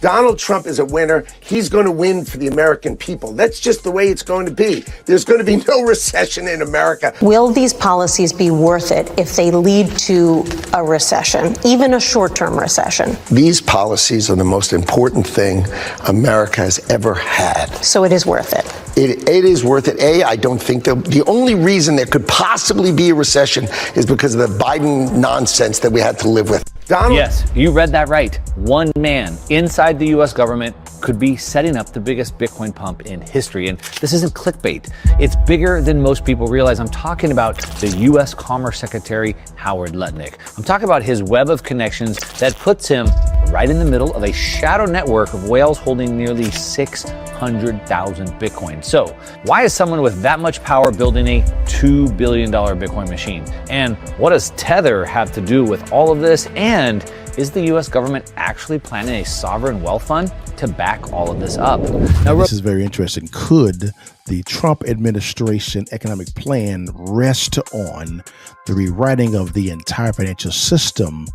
Donald Trump is a winner. He's going to win for the American people. That's just the way it's going to be. There's going to be no recession in America. Will these policies be worth it if they lead to a recession, even a short-term recession? These policies are the most important thing America has ever had. So it is worth it. It is worth it. I don't think the only reason there could possibly be a recession is because of the Biden nonsense that we had to live with. Donald? Yes, you read that right. One man inside the U.S. government could be setting up the biggest Bitcoin pump in history. And this isn't clickbait. It's bigger than most people realize. I'm talking about the U.S. Commerce Secretary, Howard Lutnick. I'm talking about his web of connections that puts him right in the middle of a shadow network of whales holding nearly 600,000 Bitcoin. So why is someone with that much power building a $2 billion Bitcoin machine? And what does Tether have to do with all of this? And is the U.S. government actually planning a sovereign wealth fund to back all of this up? Now, this is very interesting. Could the Trump administration economic plan rest on the rewriting of the entire financial system,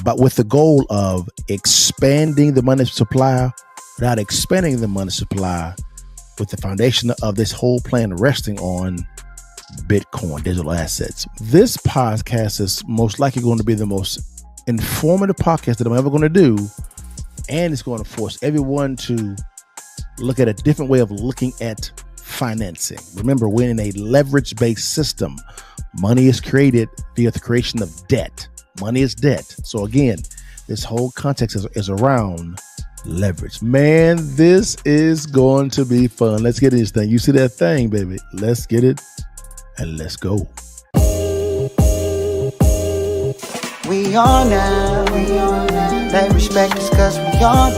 but with the goal of expanding the money supply without expanding the money supply, with the foundation of this whole plan resting on Bitcoin, digital assets? This podcast is most likely going to be the most informative podcast that I'm ever going to do, and it's going to force everyone to look at a different way of looking at financing. Remember, we're in a leverage-based system. Money is created via the creation of debt. Money is debt. So again, this whole context is around leverage. Man, this is going to be fun. Let's get this thing. You see that thing, baby? Let's get it and let's go. We on now. They respect us cause we on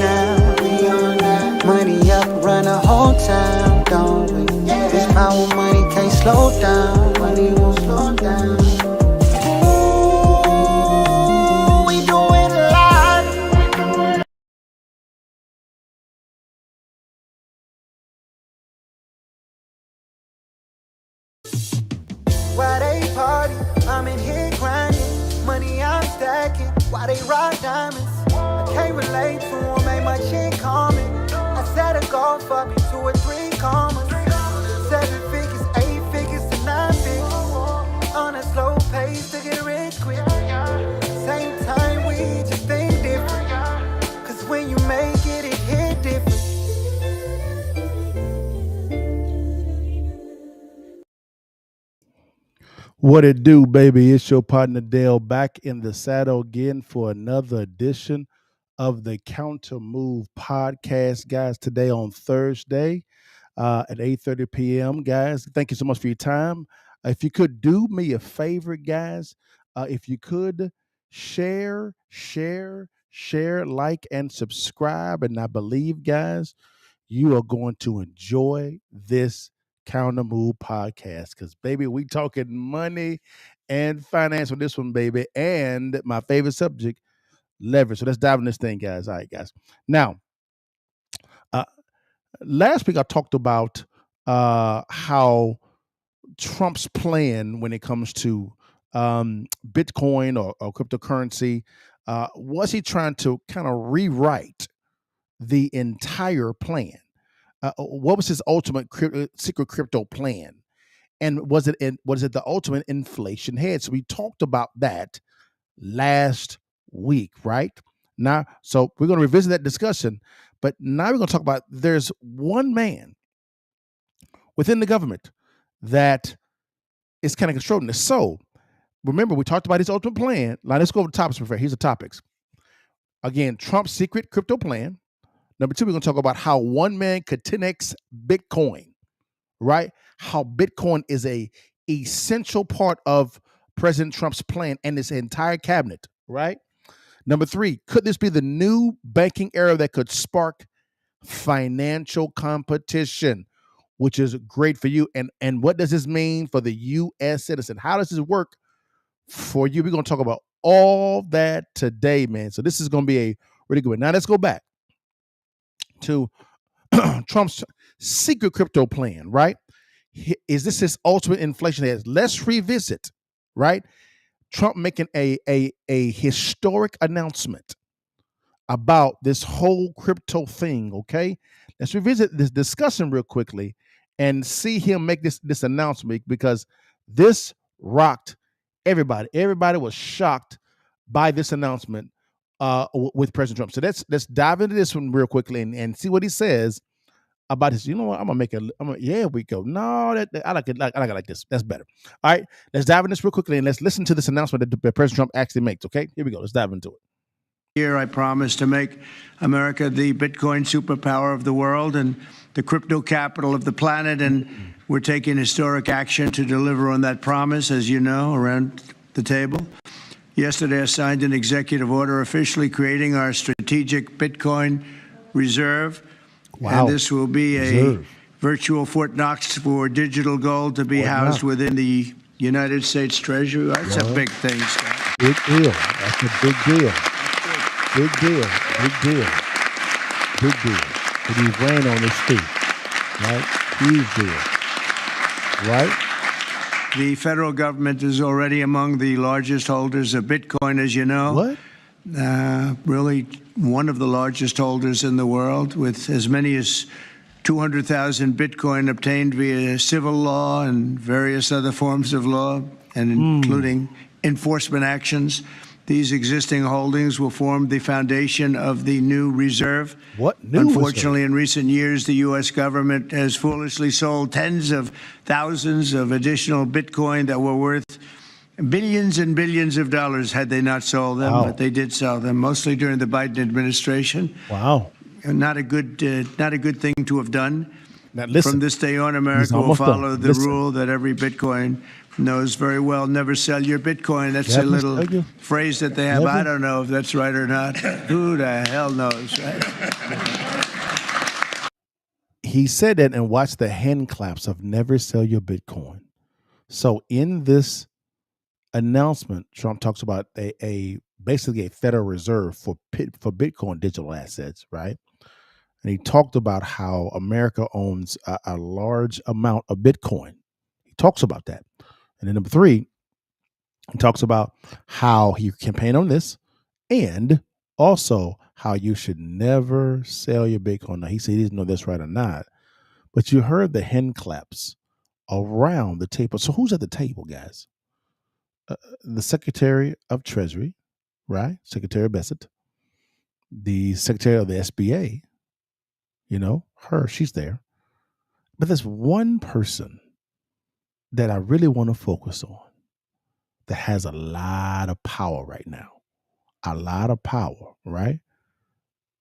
now. Money up, run a whole town, don't we? This power money can't slow down. Money won't slow down. Ooh, we doing live. Why they party? I'm in here grinding. Money I'm stacking. Why they rock diamonds? I can't relate to them, ain't my shit common. I set a goal for me 2 or 3 commas. 7 figures, 8 figures to 9 figures. On a slow pace to get rich quick. Same time we just think different. Cause when you make it, it hit different. What it do, baby? It's your partner Dale back in the saddle again for another edition of the Counter Move podcast, guys. Today on Thursday at 8:30 p.m., guys. Thank you so much for your time. If you could do me a favor, guys, if you could share, like, and subscribe. And I believe, guys, you are going to enjoy this Counter Move podcast, because baby, we talking money and finance on this one, baby, and my favorite subject, leverage. So let's dive in this thing, guys. All right, guys. Now, last week I talked about how Trump's plan when it comes to Bitcoin or cryptocurrency, was he trying to kind of rewrite the entire plan? What was his ultimate secret crypto plan? And was it the ultimate inflation hedge? So we talked about that last week, right? Now, so we're going to revisit that discussion, but now we're going to talk about there's one man within the government that is kind of controlling this. So remember, we talked about his ultimate plan. Now let's go over the topics. Here's the topics. Again, Trump's secret crypto plan. Number 2, we're going to talk about how one man could 10x Bitcoin, right? How Bitcoin is a essential part of President Trump's plan and his entire cabinet, right? Number 3, could this be the new banking era that could spark financial competition, which is great for you? And what does this mean for the U.S. citizen? How does this work for you? We're going to talk about all that today, man. So this is going to be a really good one. Now let's go back to Trump's secret crypto plan, right? Is this his ultimate inflation hedge? Let's revisit, right? Trump making a historic announcement about this whole crypto thing. Okay, let's revisit this discussion real quickly and see him make this announcement, because this rocked everybody. Everybody was shocked by this announcement with President Trump. So let's dive into this one real quickly and see what he says about this. You know what? I'm gonna make it. Yeah, we go. No, I like it. I like it like this. That's better. All right, let's dive in this real quickly and let's listen to this announcement that President Trump actually makes. Okay, here we go. Let's dive into it. Here, I promise to make America the Bitcoin superpower of the world and the crypto capital of the planet. And we're taking historic action to deliver on that promise, as you know, around the table. Yesterday, I signed an executive order officially creating our strategic Bitcoin reserve. Wow. And this will be a virtual Fort Knox for digital gold to be housed within the United States Treasury. That's a big thing, Scott. Big deal. That's a big deal. Big deal. Big deal. Big deal. But he's weighing on his feet, right? Huge deal, right? The federal government is already among the largest holders of Bitcoin, as you know. What? Really one of the largest holders in the world, with as many as 200,000 Bitcoin obtained via civil law and various other forms of law, and including enforcement actions. These existing holdings will form the foundation of the new reserve. What new Unfortunately, reserve? in recent years, the U.S. government has foolishly sold tens of thousands of additional Bitcoin that were worth billions and billions of dollars had they not sold them. Wow. But they did sell them, mostly during the Biden administration. Wow. Not a good thing to have done. Now listen. From this day on, America will follow the rule that every Bitcoin knows very well: never sell your Bitcoin. That's a little phrase that they have. I don't know if that's right or not. Who the hell knows, right? He said that, and watch the hand claps of never sell your Bitcoin. So in this announcement, Trump talks about basically a Federal Reserve for Bitcoin digital assets, right? And he talked about how America owns a large amount of Bitcoin. He talks about that. And then number 3, he talks about how he campaigned on this and also how you should never sell your Bitcoin. Now, he said he didn't know if that's right or not, but you heard the hand claps around the table. So who's at the table, guys? The Secretary of Treasury, right? Secretary Bessent, the Secretary of the SBA, she's there. But there's one person that I really want to focus on that has a lot of power right now. A lot of power, right?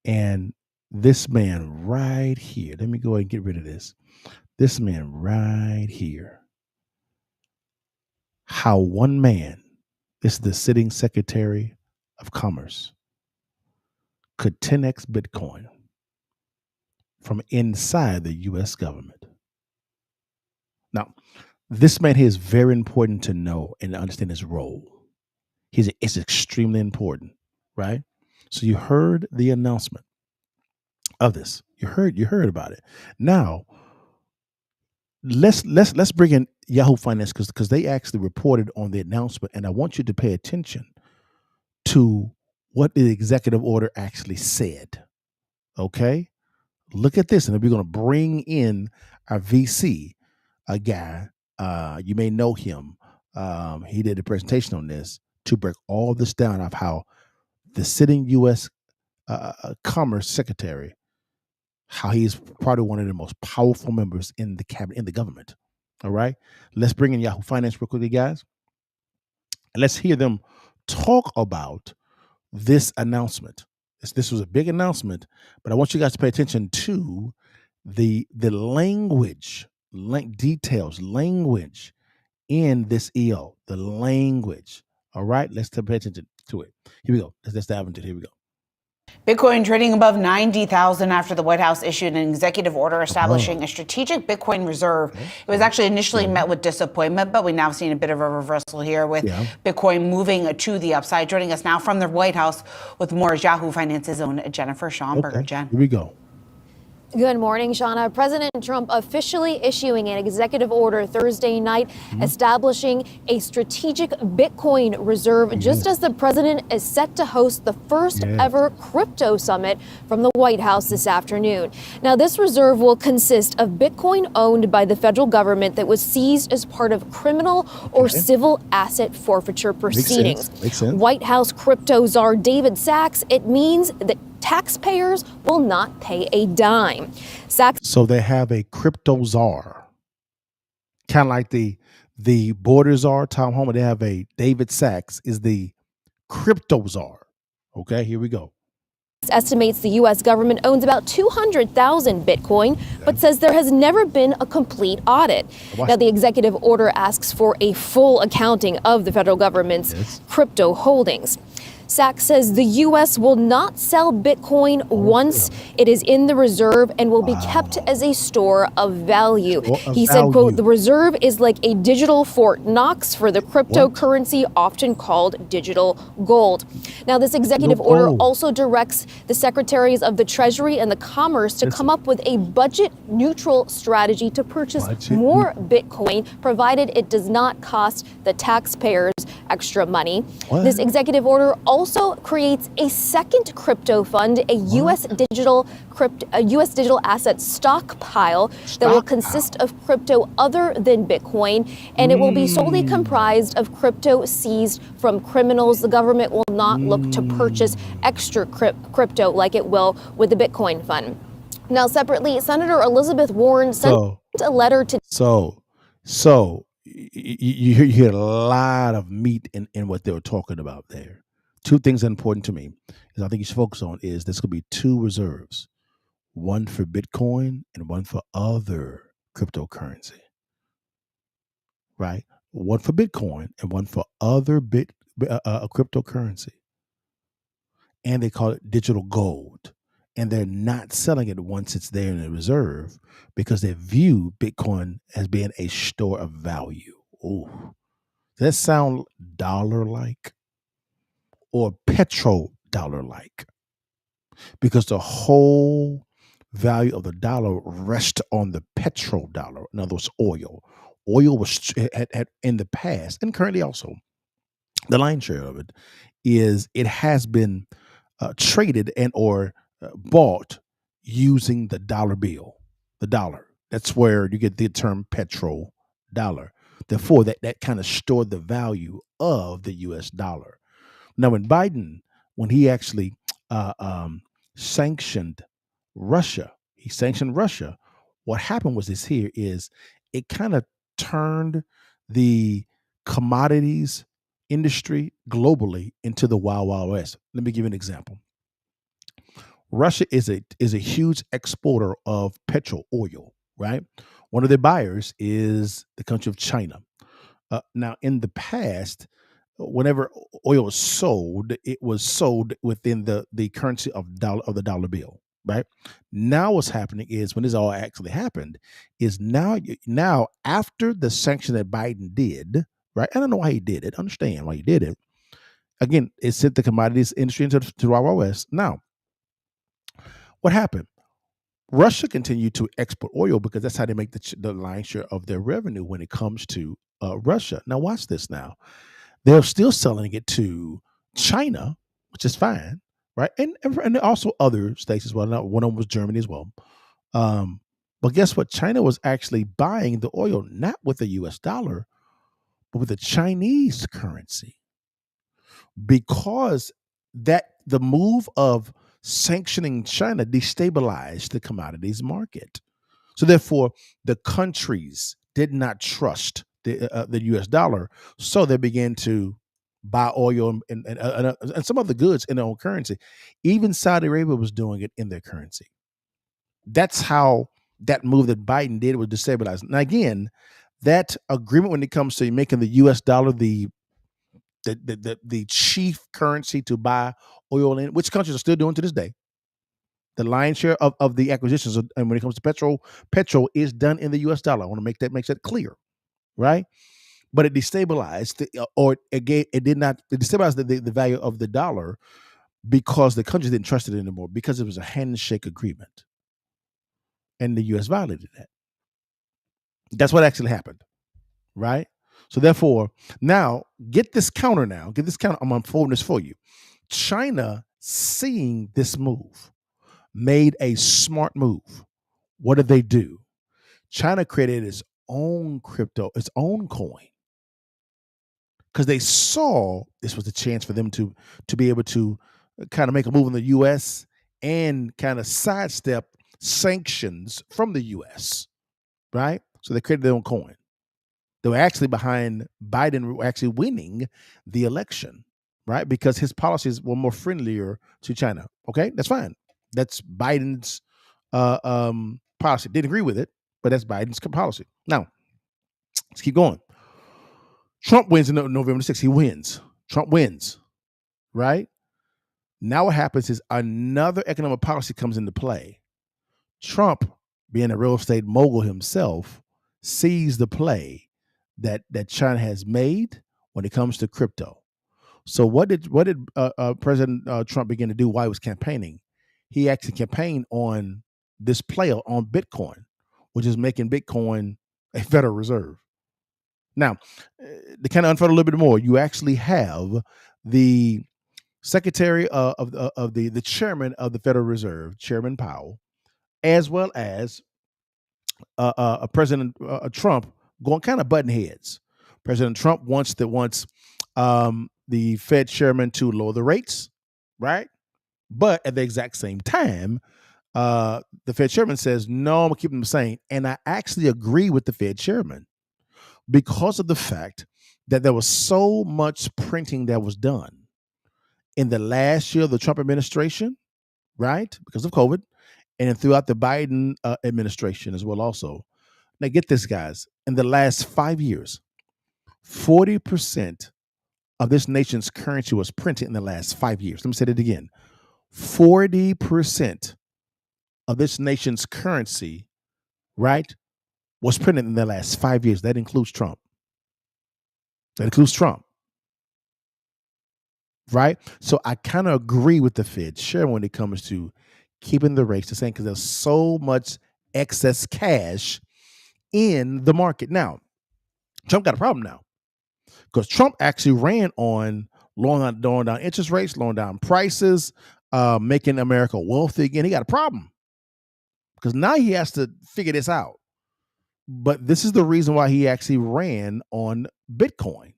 And this man right here, let me go ahead and get rid of this. This man right here, how one man, this is the sitting Secretary of Commerce, could 10x Bitcoin from inside the U.S. government. Now, this man here is very important to know and understand his role. It's extremely important, right? So you heard the announcement of this. You heard about it. Now, let's bring in Yahoo Finance because they actually reported on the announcement, and I want you to pay attention to what the executive order actually said. Okay, look at this, and we're going to bring in our VC, a guy. You may know him. He did a presentation on this to break all this down of how the sitting U.S. Commerce Secretary, how he is probably one of the most powerful members in the cabinet, in the government. All right, let's bring in Yahoo Finance real quickly, guys, and let's hear them talk about this announcement. This was a big announcement, but I want you guys to pay attention to the language, details, language in this EO, the language. All right, let's pay attention to it. Here we go. Let's dive into it. Here we go. Bitcoin trading above 90,000 after the White House issued an executive order establishing a strategic Bitcoin reserve. It was actually initially met with disappointment, but we've now seen a bit of a reversal here with Bitcoin moving to the upside. Joining us now from the White House with more is Yahoo Finance's own Jennifer Schomburger. Jen. Here we go. Good morning, Shauna. President Trump officially issuing an executive order Thursday night establishing a strategic Bitcoin reserve, just as the president is set to host the first ever crypto summit from the White House this afternoon. Now, this reserve will consist of Bitcoin owned by the federal government that was seized as part of criminal or civil asset forfeiture proceedings. Makes sense. White House crypto czar David Sachs, it means that taxpayers will not pay a dime. So they have a crypto czar, kind of like the border czar, Tom Homan. They have a David Sachs is the crypto czar. Okay, here we go. Estimates the U.S. government owns about 200,000 Bitcoin, but says there has never been a complete audit. Now, the executive order asks for a full accounting of the federal government's crypto holdings. Sachs says the U.S. will not sell Bitcoin once it is in the reserve and will be kept as a store of value. He said, quote, the reserve is like a digital Fort Knox for the cryptocurrency often called digital gold. Now, this executive order also directs the secretaries of the Treasury and the Commerce to come up with a budget-neutral strategy to purchase more Bitcoin, provided it does not cost the taxpayers extra money. This executive order also creates a second crypto fund, a U.S. digital asset stockpile that will consist of crypto other than Bitcoin, and it will be solely comprised of crypto seized from criminals. The government will not look to purchase extra crypto like it will with the Bitcoin fund. Now, separately, Senator Elizabeth Warren sent a letter to. So you hear a lot of meat in what they were talking about there. Two things that are important to me is I think you should focus on is there's going to be two reserves, one for Bitcoin and one for other cryptocurrency, right? One for Bitcoin and one for other cryptocurrency. And they call it digital gold. And they're not selling it once it's there in the reserve because they view Bitcoin as being a store of value. Oh, does that sound dollar-like or petrodollar-like? Because the whole value of the dollar rests on the petrodollar. In other words, oil. Oil was had in the past and currently also the lion's share of it is it has been traded and or bought using the dollar bill, the dollar. That's where you get the term petrodollar. Therefore, that kind of stored the value of the U.S. dollar. Now, when he actually sanctioned Russia, what happened was it kind of turned the commodities industry globally into the Wild Wild West. Let me give you an example. Russia is a huge exporter of petrol oil, right? One of their buyers is the country of China. Now, in the past, whenever oil was sold, it was sold within the currency of the dollar bill, right? Now, what's happening is when this all actually happened, is now after the sanction that Biden did, right? I don't know why he did it. Understand why he did it. Again, it sent the commodities industry into the Wild Wild West. Now, what happened? Russia continued to export oil because that's how they make the lion's share of their revenue when it comes to Russia. Now, watch this now. They're still selling it to China, which is fine, right? And also other states as well. Now, one of them was Germany as well. But guess what? China was actually buying the oil not with the U.S. dollar, but with the Chinese currency. Because the move of sanctioning China destabilized the commodities market. So therefore, the countries did not trust the U.S. dollar, so they began to buy oil and some other goods in their own currency. Even Saudi Arabia was doing it in their currency. That's how that move that Biden did was destabilized. Now again, that agreement when it comes to making the U.S. dollar the chief currency to buy oil in, which countries are still doing to this day. The lion's share of the acquisitions, and when it comes to petrol is done in the U.S. dollar. I want to make that clear, right? But it destabilized, it destabilized the value of the dollar because the countries didn't trust it anymore because it was a handshake agreement. and the U.S. violated that. That's what actually happened, right? So therefore, now get this counter. Now get this counter. I'm unfolding this for you. China, seeing this move, made a smart move. What did they do? China created its own crypto, its own coin, because they saw this was a chance for them to be able to kind of make a move in the U.S. and kind of sidestep sanctions from the U.S., right? So they created their own coin. They were actually behind Biden actually winning the election, right? Because his policies were more friendlier to China. Okay, that's fine. That's Biden's policy. Didn't agree with it, but that's Biden's policy. Now, let's keep going. Trump wins in November 6th. He wins. Trump wins, right? Now what happens is another economic policy comes into play. Trump, being a real estate mogul himself, sees the play that China has made when it comes to crypto. So what did President Trump begin to do while he was campaigning? He actually campaigned on this play on Bitcoin, which is making Bitcoin a Federal Reserve. Now, to kind of unfold a little bit more, you actually have the Secretary of the Chairman of the Federal Reserve, Chairman Powell, as well as President Trump going kind of button heads. President Trump wants the Fed chairman to lower the rates, right? But at the exact same time, the Fed chairman says, no, I'm going to keep them the same. And I actually agree with the Fed chairman because of the fact that there was so much printing that was done in the last year of the Trump administration, right? Because of COVID, and throughout the Biden administration as well also. Now get this, guys. In the last 5 years, 40% of this nation's currency was printed in the last 5 years. Let me say that again. 40% of this nation's currency, right, was printed in the last 5 years. That includes Trump. Right? So I kind of agree with the Fed chairman when it comes to keeping the rates the same because there's so much excess cash in the market. Now, Trump got a problem now because Trump actually ran on lowering down interest rates, lowering down prices, making America wealthy again. He got a problem because now he has to figure this out. But this is the reason why he actually ran on Bitcoin.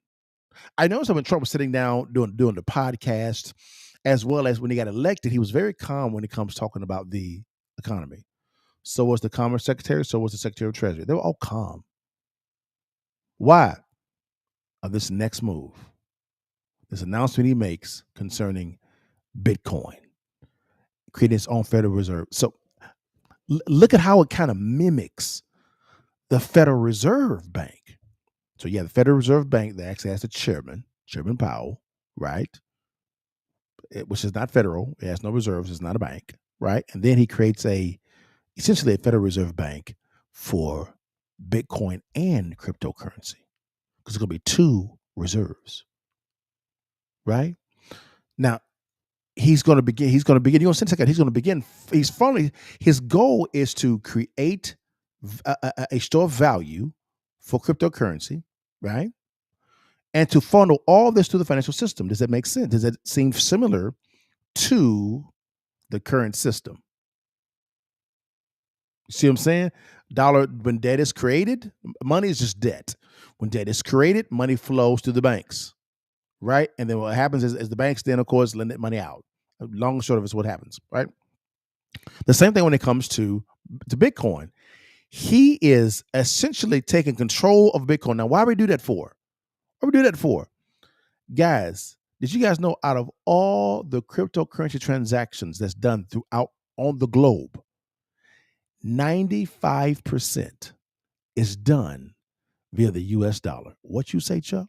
I noticed that when Trump was sitting down doing the podcast, as well as when he got elected, he was very calm when it comes talking about the economy. So was the Commerce Secretary, so was the Secretary of Treasury. They were all calm. Why? Of this next move, this announcement he makes concerning Bitcoin, creating its own Federal Reserve. So look at how it kind of mimics the Federal Reserve Bank. So yeah, the Federal Reserve Bank that actually has a chairman, Chairman Powell, right? Which is not federal. It has no reserves. It's not a bank, right? And then he creates essentially a Federal Reserve Bank for Bitcoin and cryptocurrency because it's going to be two reserves, right? Now, he's going to begin. You're going to see in a second. He's going to begin. His goal is to create a store of value for cryptocurrency, right? And to funnel all this to the financial system. Does that make sense? Does that seem similar to the current system? You see what I'm saying? When debt is created, money is just debt. When debt is created, money flows to the banks, right? And then what happens is the banks then, of course, lend that money out. Long and short of it is what happens, right? The same thing when it comes to Bitcoin. He is essentially taking control of Bitcoin. Now, why do we do that for? Guys, did you guys know out of all the cryptocurrency transactions that's done throughout on the globe, 95% is done via the US dollar? What you say, Chuck?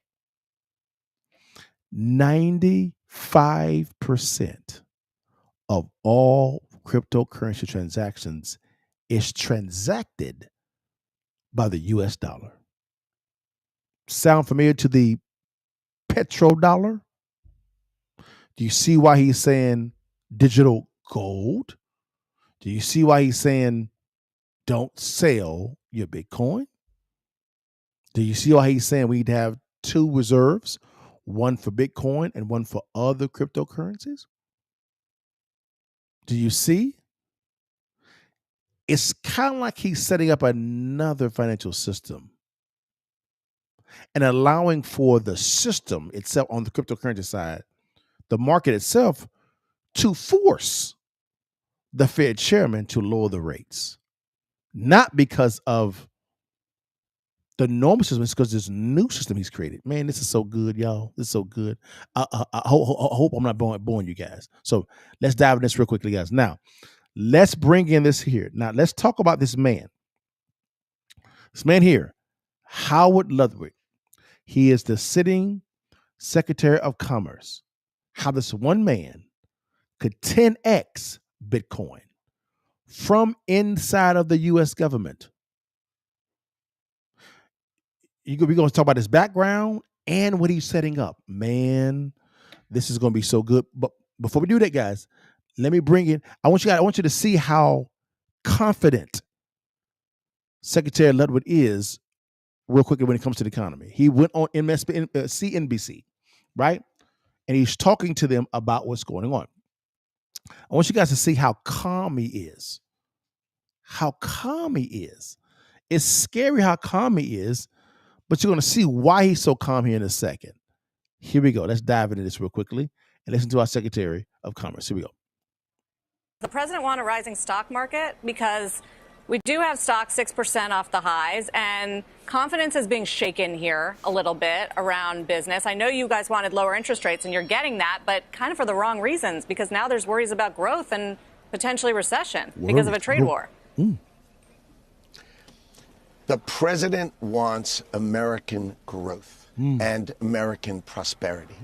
95% of all cryptocurrency transactions is transacted by the US dollar. Sound familiar to the petrodollar? Do you see why he's saying digital gold? Do you see why he's saying don't sell your Bitcoin. Do you see how he's saying we need to have two reserves, one for Bitcoin and one for other cryptocurrencies? Do you see? It's kind of like he's setting up another financial system and allowing for the system itself on the cryptocurrency side, the market itself, to force the Fed chairman to lower the rates. Not because of the normal system, it's because this new system he's created. Man, this is so good, y'all. This is so good. I hope I'm not boring you guys. So let's dive in this real quickly, guys. Now, let's bring in this here. Now, let's talk about this man. This man here, Howard Ludwig. He is the sitting Secretary of Commerce. How this one man could 10x Bitcoin from inside of the U.S. government. We're going to talk about his background and what he's setting up. Man, this is going to be so good. But before we do that, guys, let me bring in. I want you to see how confident Secretary Ludwig is real quickly when it comes to the economy. He went on CNBC, right? And he's talking to them about what's going on. I want you guys to see how calm he is. How calm he is. It's scary how calm he is, but you're going to see why he's so calm here in a second. Here we go. Let's dive into this real quickly and listen to our Secretary of Commerce. Here we go. The president want a rising stock market because we do have stocks 6% off the highs, and confidence is being shaken here a little bit around business. I know you guys wanted lower interest rates, and you're getting that, but kind of for the wrong reasons, because now there's worries about growth and potentially recession because of a trade war. The president wants American growth and American prosperity.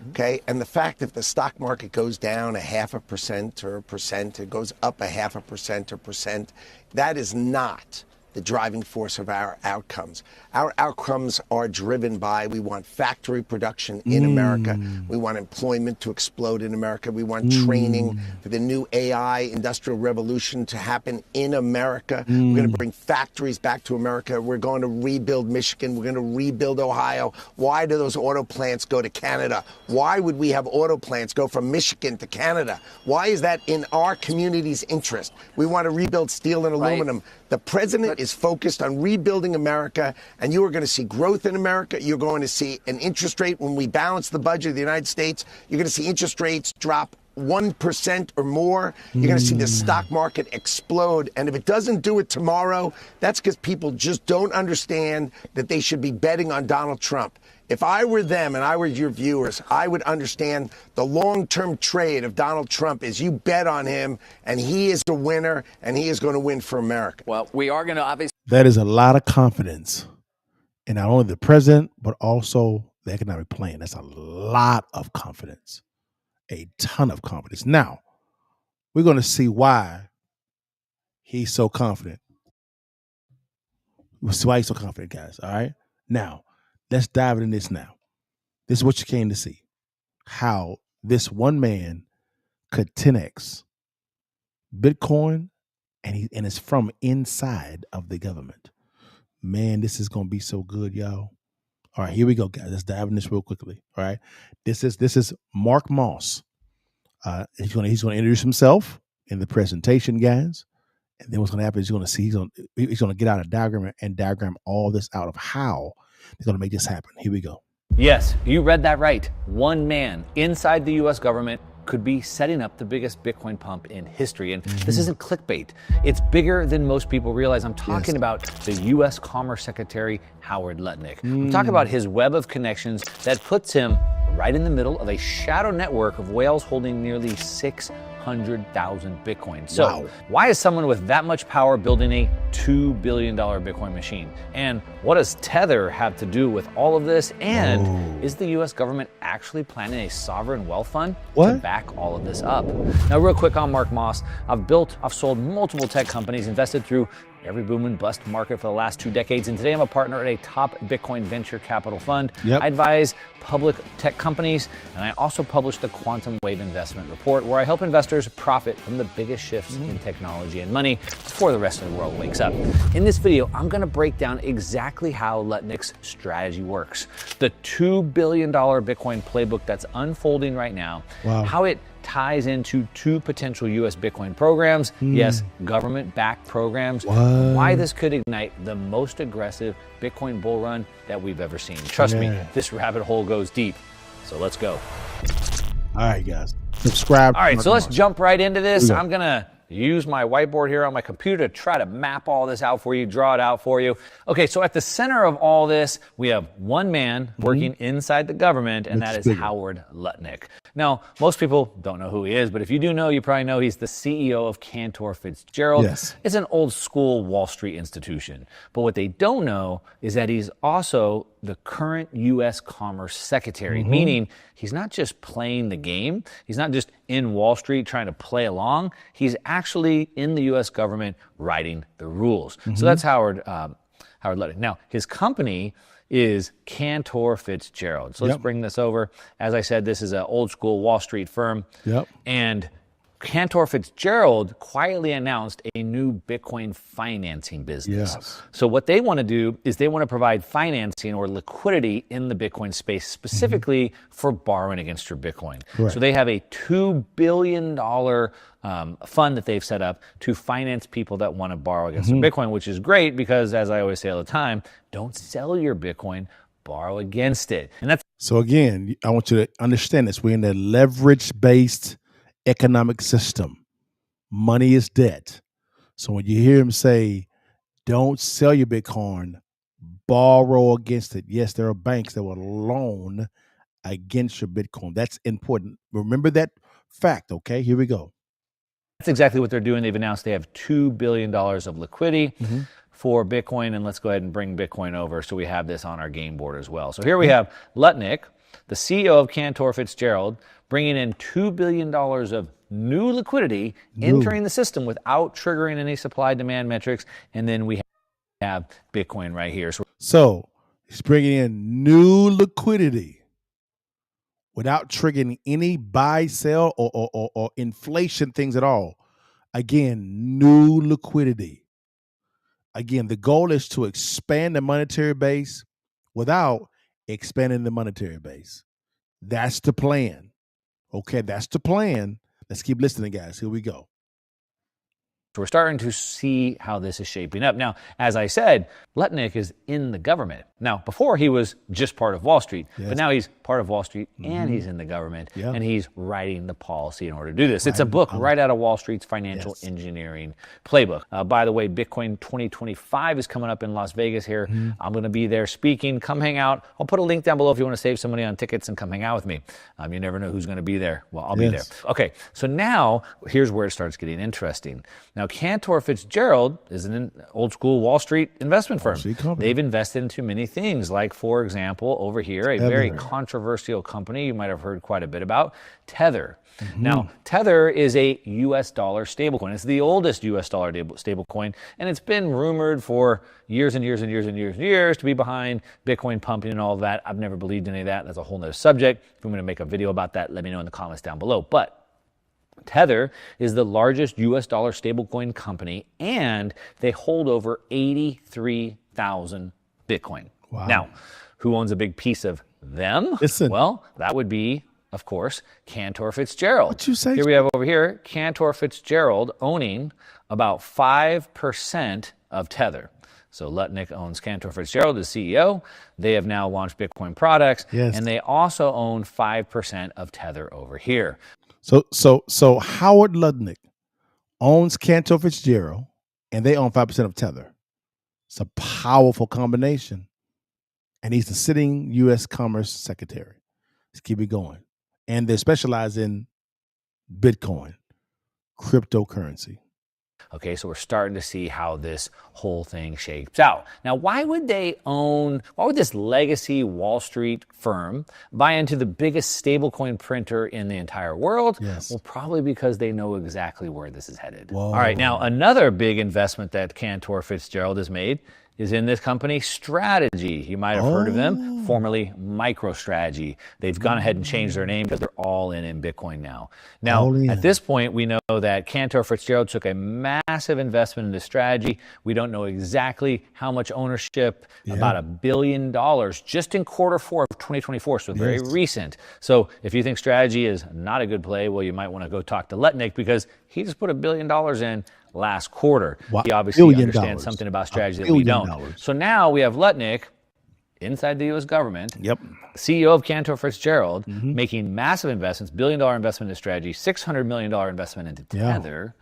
Okay, and the fact that the stock market goes down 0.5% or 1%, it goes up 0.5% or 1%, that is not the driving force of our outcomes. Our outcomes are driven by, we want factory production in America. We want employment to explode in America. We want training for the new AI industrial revolution to happen in America. We're going to bring factories back to America. We're going to rebuild Michigan. We're going to rebuild Ohio. Why do those auto plants go to Canada? Why would we have auto plants go from Michigan to Canada? Why is that in our community's interest? We want to rebuild steel and aluminum. The president is focused on rebuilding America, and you are going to see growth in America. You're going to see an interest rate, when we balance the budget of the United States, you're going to see interest rates drop 1% or more. You're going to see the stock market explode. And if it doesn't do it tomorrow, that's because people just don't understand that they should be betting on Donald Trump. If I were them and I were your viewers, I would understand the long-term trade of Donald Trump is you bet on him, and he is the winner, and he is going to win for America. Well, we are going to obviously. That is a lot of confidence in not only the president, but also the economic plan. That's a lot of confidence, a ton of confidence. Now, we're going to see why he's so confident. We'll see why he's so confident, guys. All right. Now, let's dive into this now. This is what you came to see. How this one man could 10x Bitcoin, and it's from inside of the government. Man, this is going to be so good, y'all. All right, here we go, guys. Let's dive in this real quickly. All right. This is Mark Moss. He's going to introduce himself in the presentation, guys. And then what's going to happen is you're going to see he's going to get out a diagram and diagram all this out of how they're going to make this happen. Here we go. Yes, you read that right. One man inside the U.S. government could be setting up the biggest Bitcoin pump in history. And this isn't clickbait. It's bigger than most people realize. I'm talking about the U.S. Commerce Secretary, Howard Lutnick. I'm talking about his web of connections that puts him right in the middle of a shadow network of whales holding nearly 600,000 Bitcoin. So why is someone with that much power building a $2 billion Bitcoin machine? And what does Tether have to do with all of this? And is the US government actually planning a sovereign wealth fund to back all of this up? Now, real quick on Mark Moss, I've sold multiple tech companies, invested through every boom and bust market for the last 2 decades. And today I'm a partner at a top Bitcoin venture capital fund. Yep. I advise public tech companies, and I also publish the Quantum Wave Investment Report, where I help investors profit from the biggest shifts in technology and money before the rest of the world wakes up. In this video, I'm going to break down exactly how Lutnick's strategy works, the $2 billion Bitcoin playbook that's unfolding right now, how it ties into 2 potential U.S. Bitcoin programs, yes, government-backed programs, why this could ignite the most aggressive Bitcoin bull run that we've ever seen. Trust me, this rabbit hole goes deep. So let's go. All right, guys. Subscribe. All right, so let's jump right into this. I'm going to use my whiteboard here on my computer to try to map all this out for you, draw it out for you. Okay, so at the center of all this, we have one man working inside the government, and that is Howard Lutnick. Now, most people don't know who he is, but if you do know, you probably know he's the CEO of Cantor Fitzgerald. Yes. It's an old school Wall Street institution. But what they don't know is that he's also the current U.S. Commerce Secretary, meaning he's not just playing the game. He's not just in Wall Street trying to play along. He's actually in the U.S. government writing the rules. So that's Howard Lutnick. Now, his company is Cantor Fitzgerald. So let's bring this over. As I said, this is an old school Wall Street firm. And Cantor Fitzgerald quietly announced a new Bitcoin financing business. So what they want to do is they want to provide financing or liquidity in the Bitcoin space, specifically for borrowing against your Bitcoin. So they have a $2 billion fund that they've set up to finance people that want to borrow against their Bitcoin, which is great because, as I always say all the time, don't sell your Bitcoin, borrow against it. And that's so again, I want you to understand this. We're in a leverage-based economic system. Money is debt. So when you hear him say, don't sell your Bitcoin, borrow against it. Yes, there are banks that will loan against your Bitcoin. That's important. Remember that fact, okay? Here we go. That's exactly what they're doing. They've announced they have $2 billion of liquidity for Bitcoin. And let's go ahead and bring Bitcoin over so we have this on our game board as well. So here we have Lutnick, the CEO of Cantor Fitzgerald, bringing in $2 billion of new liquidity, entering the system without triggering any supply-demand metrics. And then we have Bitcoin right here. So he's bringing in new liquidity without triggering any buy, sell, or inflation things at all. Again, new liquidity. Again, the goal is to expand the monetary base without expanding the monetary base. That's the plan. Okay, that's the plan. Let's keep listening, guys. Here we go. So we're starting to see how this is shaping up. Now, as I said, Lutnick is in the government. Now, before he was just part of Wall Street, but now he's part of Wall Street and he's in the government and he's writing the policy in order to do this. It's a book right out of Wall Street's financial engineering playbook. By the way, Bitcoin 2025 is coming up in Las Vegas here. I'm going to be there speaking. Come hang out. I'll put a link down below if you want to save some money on tickets and come hang out with me. You never know who's going to be there. Well, I'll be there. Okay, so now here's where it starts getting interesting. Now, Cantor Fitzgerald is an old school Wall Street investment firm. They've invested into many things, like, for example, over here, a very controversial company you might have heard quite a bit about, Tether. Now, Tether is a U.S. dollar stablecoin. It's the oldest U.S. dollar stablecoin, and it's been rumored for years and years and years and years and years to be behind Bitcoin pumping and all of that. I've never believed any of that. That's a whole nother subject. If you want me to make a video about that, let me know in the comments down below. But Tether is the largest U.S. dollar stablecoin company, and they hold over 83,000 Bitcoin. Now, who owns a big piece of them? Well, that would be, of course, Cantor Fitzgerald. What you say? Here we have over here Cantor Fitzgerald owning about 5% of Tether. So Lutnick owns Cantor Fitzgerald, the CEO. They have now launched Bitcoin products, and they also own 5% of Tether over here. So Howard Lutnick owns Cantor Fitzgerald, and they own 5% of Tether. It's a powerful combination. And he's the sitting U.S. Commerce Secretary. Let's keep it going. And they specialize in Bitcoin, cryptocurrency. Okay, so we're starting to see how this whole thing shapes out. Now, why would this legacy Wall Street firm buy into the biggest stablecoin printer in the entire world? Yes. Well, probably because they know exactly where this is headed. Whoa. All right, now another big investment that Cantor Fitzgerald has made is in this company, Strategy. You might have heard of them, formerly MicroStrategy. They've gone ahead and changed their name because they're all in Bitcoin now. Now, at this point, we know that Cantor Fitzgerald took a massive investment into Strategy. We don't know exactly how much ownership, about $1 billion just in Q4 of 2024, so very recent. So if you think Strategy is not a good play, well, you might want to go talk to Lutnick because he just put $1 billion in last quarter. Wow. He obviously understands something about strategy that we don't. So now we have Lutnick inside the U.S. government, CEO of Cantor Fitzgerald, making massive investments, $1 billion investment in Strategy, $600 million investment into Tether,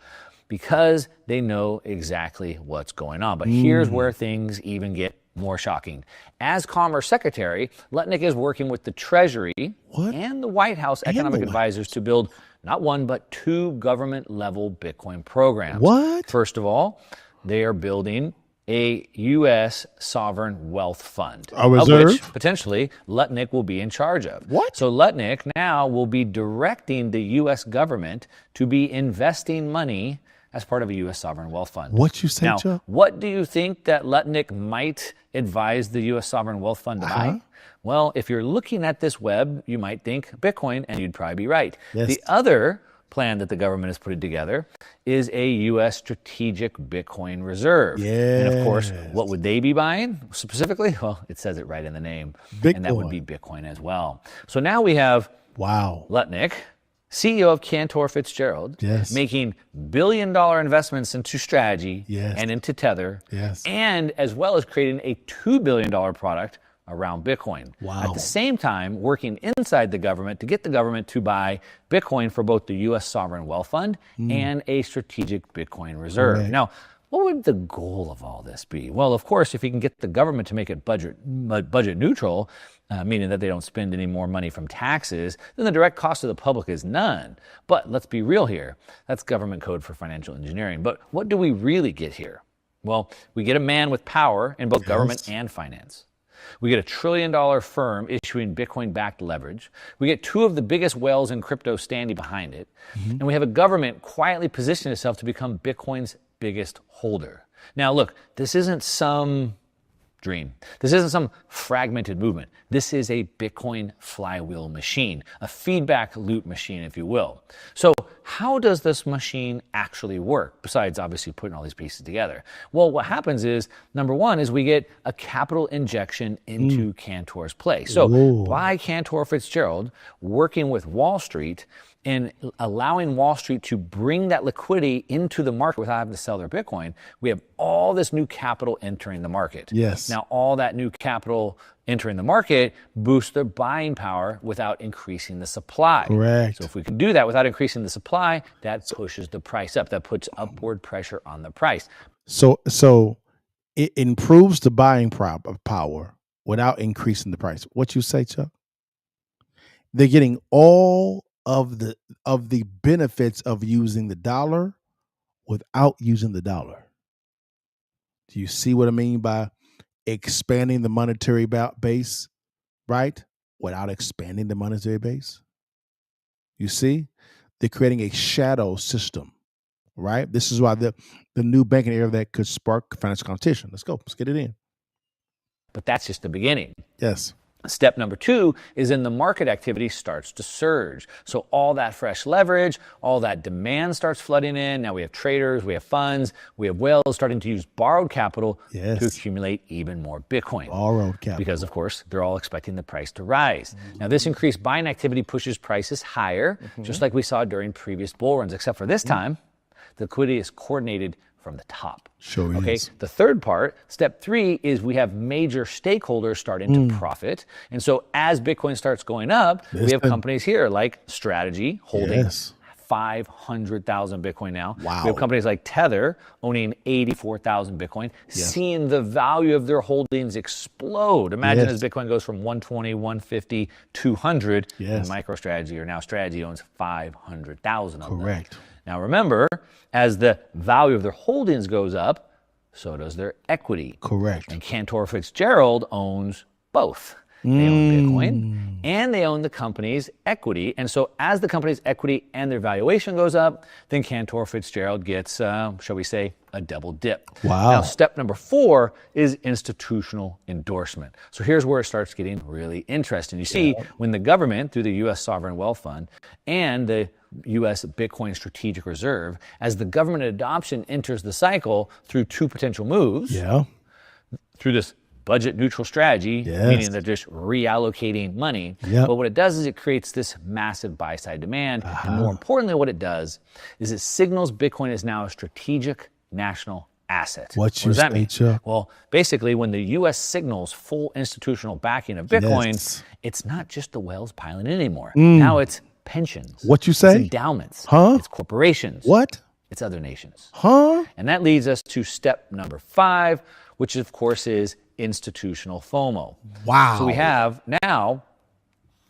because they know exactly what's going on. But here's where things even get more shocking. As Commerce Secretary, Lutnick is working with the Treasury and the White House economic advisors to build not one, but 2 government-level Bitcoin programs. What? First of all, they are building a U.S. sovereign wealth fund, a reserve, of which potentially Lutnick will be in charge of. What? So Lutnick now will be directing the U.S. government to be investing money as part of a U.S. sovereign wealth fund. What you say, now, Chuck? what do you think that Lutnick might advise the U.S. sovereign wealth fund to buy? Well, if you're looking at this web, you might think Bitcoin, and you'd probably be right. Yes. The other plan that the government is putting together is a U.S. strategic Bitcoin reserve. Yes. And of course, what would they be buying specifically? Well, it says it right in the name. Bitcoin. And that would be Bitcoin as well. So now we have Lutnick, CEO of Cantor Fitzgerald, making billion-dollar investments into Strategy and into Tether, and as well as creating a $2 billion product around Bitcoin. At the same time, working inside the government to get the government to buy Bitcoin for both the U.S. Sovereign Wealth Fund and a strategic Bitcoin reserve. Now, what would the goal of all this be? Well, of course, if you can get the government to make it budget neutral, meaning that they don't spend any more money from taxes, then the direct cost to the public is none. But let's be real here. That's government code for financial engineering. But what do we really get here? Well, we get a man with power in both government and finance. We get a $1 trillion firm issuing Bitcoin-backed leverage. We get 2 of the biggest whales in crypto standing behind it. And we have a government quietly positioning itself to become Bitcoin's biggest holder. Now, look, this isn't some dream. This isn't some fragmented movement. This is a Bitcoin flywheel machine, a feedback loop machine, if you will. So how does this machine actually work, besides obviously putting all these pieces together? Well, what happens is, number one, is we get a capital injection into Cantor's play. So by Cantor Fitzgerald working with Wall Street and allowing Wall Street to bring that liquidity into the market without having to sell their Bitcoin, we have all this new capital entering the market. Now, all that new capital entering the market boosts their buying power without increasing the supply. So if we can do that without increasing the supply, that pushes the price up. That puts upward pressure on the price. So it improves the buying power without increasing the price. What you say, Chuck? They're getting all of the benefits of using the dollar without using the dollar. Do you see what I mean by expanding the monetary base, right? Without expanding the monetary base? You see? They're creating a shadow system, right? This is why the new banking area that could spark financial competition. Let's go. Let's get it in. But that's just the beginning. Yes. Step number 2 is in the market activity starts to surge. So all that fresh leverage, all that demand starts flooding in. Now we have traders, we have funds, we have whales starting to use borrowed capital to accumulate even more Bitcoin. Borrowed capital. Because, of course, they're all expecting the price to rise. Now this increased buying activity pushes prices higher, just like we saw during previous bull runs, except for this time, the liquidity is coordinated from the top. The third part, step 3, is we have major stakeholders starting to profit. And so as Bitcoin starts going up, we have companies here like Strategy holding 500,000 Bitcoin now. We have companies like Tether owning 84,000 Bitcoin, seeing the value of their holdings explode. Imagine as Bitcoin goes from 120, 150, 200, and MicroStrategy or now Strategy owns 500,000 of them. Now remember, as the value of their holdings goes up, so does their equity. Correct. And Cantor Fitzgerald owns both. They own Bitcoin and they own the company's equity. And so as the company's equity and their valuation goes up, then Cantor Fitzgerald gets, shall we say, a double dip. Wow. Now, step number 4 is institutional endorsement. So here's where it starts getting really interesting. You see, when the government, through the U.S. Sovereign Wealth Fund and the U.S. Bitcoin Strategic Reserve, as the government adoption enters the cycle through 2 potential moves, through this budget neutral strategy, meaning they're just reallocating money. But what it does is it creates this massive buy side demand. And more importantly, what it does is it signals Bitcoin is now a strategic national asset. What does that mean? Chuck? Well, basically, when the U.S. signals full institutional backing of Bitcoin, it's not just the whales piling in anymore. Now it's pensions. What you say? It's endowments. Huh? It's corporations. What? It's other nations. Huh? And that leads us to step number 5, which of course is institutional FOMO. Wow. So we have now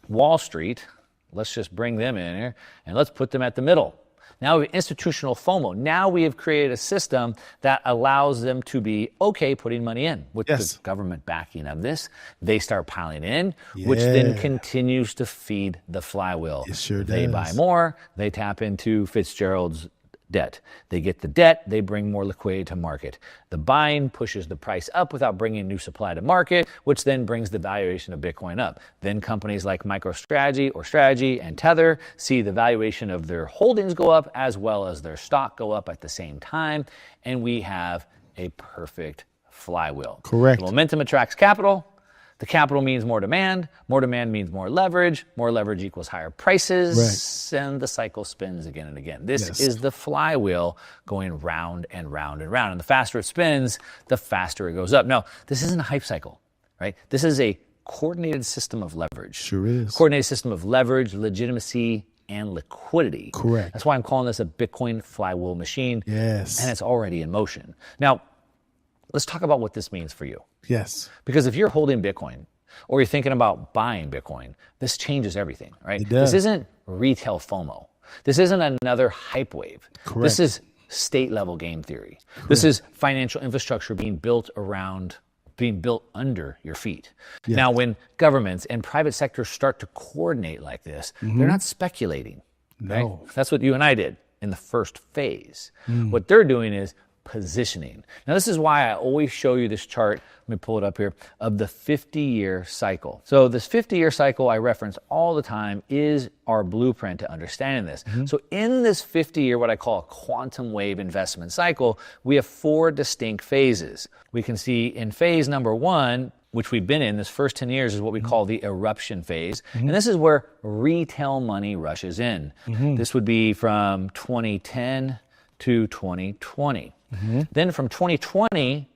Wall Street. Let's just bring them in here and let's put them at the middle. Now we have institutional FOMO. Now we have created a system that allows them to be okay putting money in. With the government backing of this, they start piling in, which then continues to feed the flywheel. It sure They does. buy more, they tap into Fitzgerald's debt. They get the debt, they bring more liquidity to market. The buying pushes the price up without bringing new supply to market, which then brings the valuation of Bitcoin up. Then companies like MicroStrategy or Strategy and Tether see the valuation of their holdings go up as well as their stock go up at the same time, and we have a perfect flywheel. Correct. The momentum attracts capital. The capital means more demand means more leverage equals higher prices, and the cycle spins again and again. This is the flywheel going round and round and round. And the faster it spins, the faster it goes up. Now, this isn't a hype cycle, right? This is a coordinated system of leverage. Sure is. Coordinated system of leverage, legitimacy, and liquidity. Correct. That's why I'm calling this a Bitcoin flywheel machine. Yes. And it's already in motion. Now, let's talk about what this means for you. Yes. Because if you're holding Bitcoin or you're thinking about buying Bitcoin, this changes everything, right? It does. This isn't retail FOMO. This isn't another hype wave. Correct. This is state level game theory. This is financial infrastructure being built under your feet. Yeah. Now, when governments and private sectors start to coordinate like this, they're not speculating. No. Right? That's what you and I did in the first phase. What they're doing is positioning. Now, this is why I always show you this chart, let me pull it up here, of the 50-year cycle. So this 50-year cycle I reference all the time is our blueprint to understanding this. So in this 50-year, what I call a quantum wave investment cycle, we have 4 distinct phases. We can see in phase number 1, which we've been in, this first 10 years is what we call the eruption phase. And this is where retail money rushes in. This would be from 2010 to 2020. Then from 2020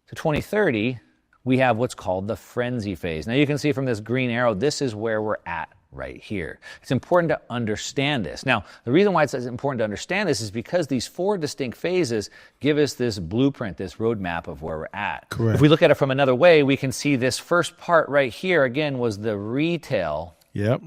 to 2030, we have what's called the frenzy phase. Now you can see from this green arrow, this is where we're at right here. It's important to understand this. Now, the reason why it's important to understand this is because these 4 distinct phases give us this blueprint, this roadmap of where we're at. Correct. If we look at it from another way, we can see this first part right here, again, was the retail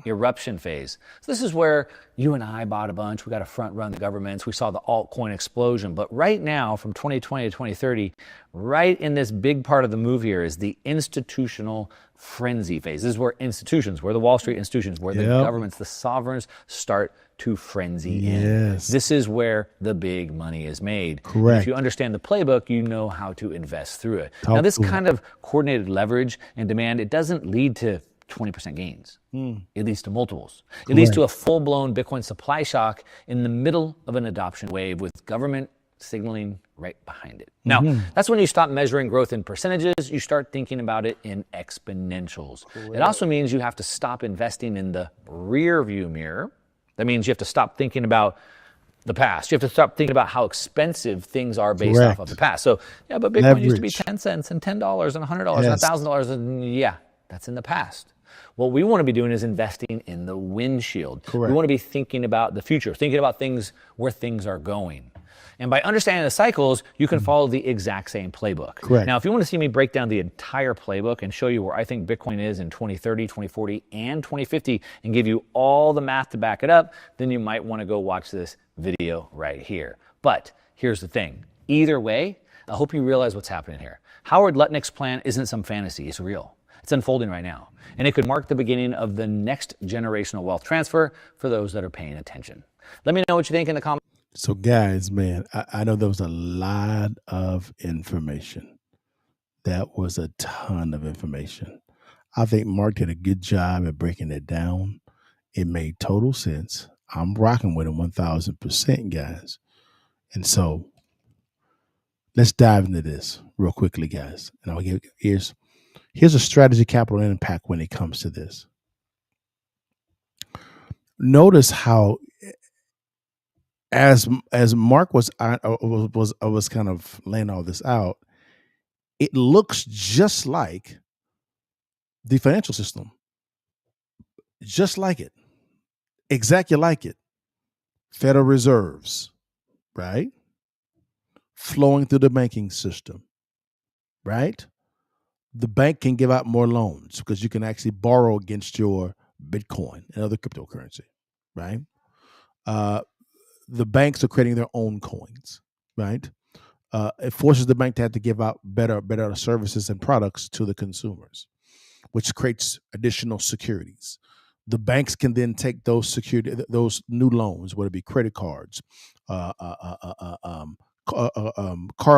eruption phase. So this is where you and I bought a bunch. We got to front run the governments. We saw the altcoin explosion. But right now, from 2020 to 2030, right in this big part of the move here is the institutional frenzy phase. This is where institutions, where the Wall Street institutions, where the governments, the sovereigns start to frenzy in. This is where the big money is made. Correct. If you understand the playbook, you know how to invest through it. Now, this kind of coordinated leverage and demand, it doesn't lead to 20% gains. It leads to multiples. It leads to a full-blown Bitcoin supply shock in the middle of an adoption wave with government signaling right behind it. Now, that's when you stop measuring growth in percentages. You start thinking about it in exponentials. It also means you have to stop investing in the rear view mirror. That means you have to stop thinking about the past. You have to stop thinking about how expensive things are based off of the past. So, yeah, but Bitcoin used to be 10 cents and $10 and $100 and $1,000. And yeah, that's in the past. What we want to be doing is investing in the windshield. Correct. We want to be thinking about the future, thinking about things where things are going. And by understanding the cycles, you can follow the exact same playbook. Correct. Now, if you want to see me break down the entire playbook and show you where I think Bitcoin is in 2030, 2040, and 2050, and give you all the math to back it up, then you might want to go watch this video right here. But here's the thing. Either way, I hope you realize what's happening here. Howard Lutnick's plan isn't some fantasy, it's real. It's unfolding right now, and it could mark the beginning of the next generational wealth transfer for those that are paying attention. Let me know what you think in the comments. So guys, man, I know there was a lot of information. That was a ton of information. I think Mark did a good job at breaking it down. It made total sense. I'm rocking with him 1,000%, guys. And so let's dive into this real quickly, guys. And I'll give here's a strategy, capital, and impact when it comes to this. Notice how, as Mark was kind of laying all this out, it looks just like the financial system, just like it, exactly like it. Federal reserves, right? Flowing through the banking system, right? The bank can give out more loans because you can actually borrow against your Bitcoin and other cryptocurrency, right? The banks are creating their own coins, right? It forces the bank to have to give out better services and products to the consumers, which creates additional securities. The banks can then take those those new loans, whether it be credit cards, car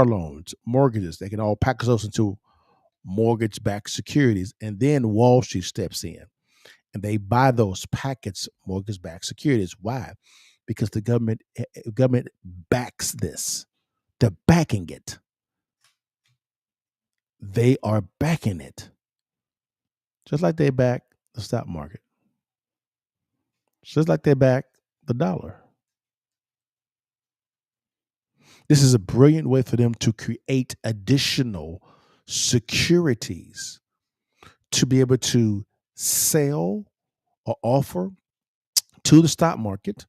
loans, mortgages. They can all package those into mortgage-backed securities, and then Wall Street steps in and they buy those packaged mortgage-backed securities. Why? Because the government backs this. They're backing it. They are backing it, just like they back the stock market, just like they back the dollar. This is a brilliant way for them to create additional securities to be able to sell or offer to the stock market